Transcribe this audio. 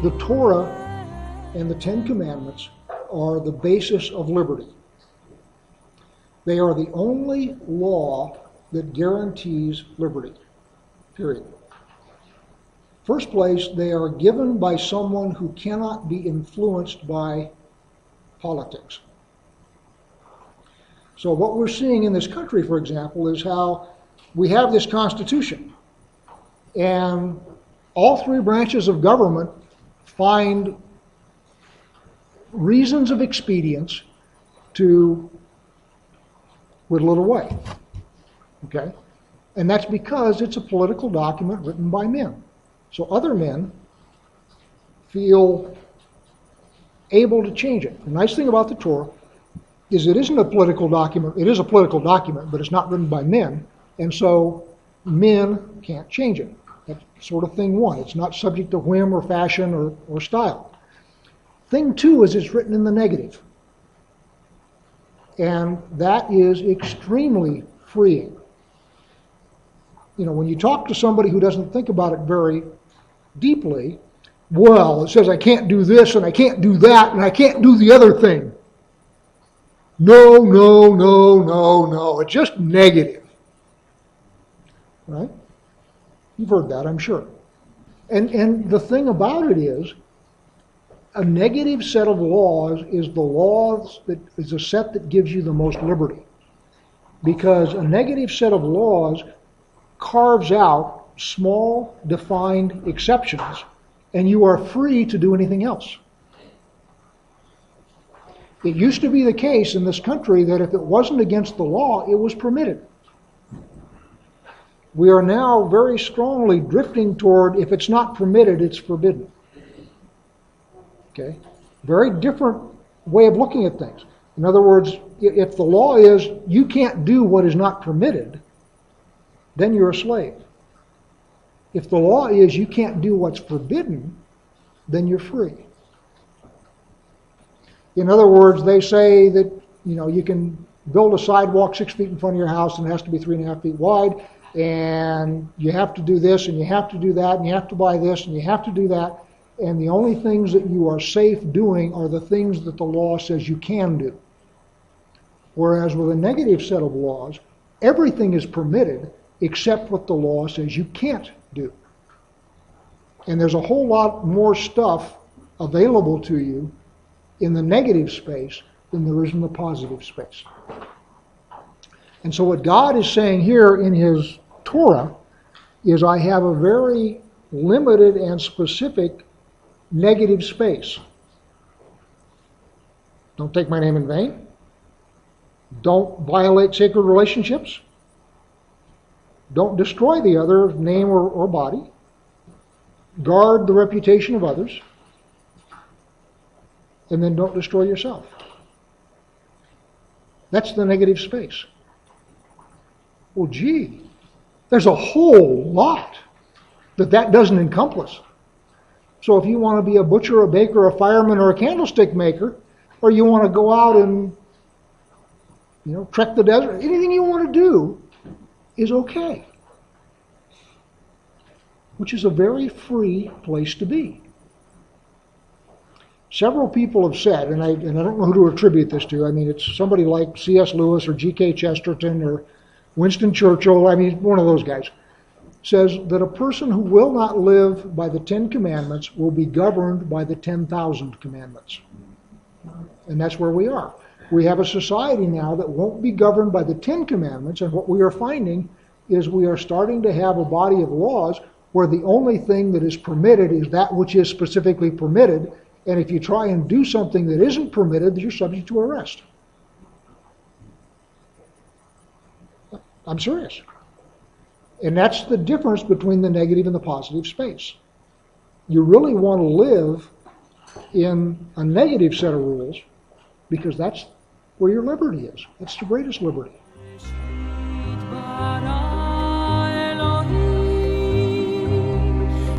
The Torah and the Ten Commandments are the basis of liberty. They are the only law that guarantees liberty, period. First place, they are given by someone who cannot be influenced by politics. So what we're seeing in this country, for example, is how we have this Constitution, and all three branches of government find reasons of expedience to whittle it away. Okay? And that's because it's a political document written by men. So other men feel able to change it. The nice thing about the Torah is it isn't a political document. It is a political document, but it's not written by men. And so men can't change it. That's sort of thing one. It's not subject to whim or fashion or style. Thing two is it's written in the negative. And that is extremely freeing. You know, when you talk to somebody who doesn't think about it very deeply, well, it says I can't do this and I can't do that and I can't do the other thing. No, no, no, no, no. It's just negative. Right? You've heard that, I'm sure. And the thing about it is, a negative set of laws is the laws that is a set that gives you the most liberty. Because a negative set of laws carves out small, defined exceptions, and you are free to do anything else. It used to be the case in this country that if it wasn't against the law, it was permitted. We are now very strongly drifting toward, if it's not permitted, it's forbidden. Okay? Very different way of looking at things. In other words, if the law is you can't do what is not permitted, then you're a slave. If the law is you can't do what's forbidden, then you're free. In other words, they say that, you can build a sidewalk 6 feet in front of your house and it has to be 3.5 feet wide, and you have to do this and you have to do that and you have to buy this and you have to do that, and the only things that you are safe doing are the things that the law says you can do. Whereas with a negative set of laws, everything is permitted except what the law says you can't do. And there's a whole lot more stuff available to you in the negative space than there is in the positive space. And so what God is saying here in His Torah is I have a very limited and specific negative space. Don't take my name in vain. Don't violate sacred relationships. Don't destroy the other's name or body. Guard the reputation of others. And then don't destroy yourself. That's the negative space. Well, gee, there's a whole lot that doesn't encompass. So if you want to be a butcher, a baker, a fireman, or a candlestick maker, or you want to go out and, trek the desert, anything you want to do is okay. Which is a very free place to be. Several people have said, and I don't know who to attribute this to, it's somebody like C.S. Lewis or G.K. Chesterton or Winston Churchill, one of those guys, says that a person who will not live by the 10 Commandments will be governed by the 10,000 commandments. And that's where we are. We have a society now that won't be governed by the 10 Commandments, and what we are finding is we are starting to have a body of laws where the only thing that is permitted is that which is specifically permitted, and if you try and do something that isn't permitted, you're subject to arrest. I'm serious. And that's the difference between the negative and the positive space. You really want to live in a negative set of rules because that's where your liberty is. That's the greatest liberty.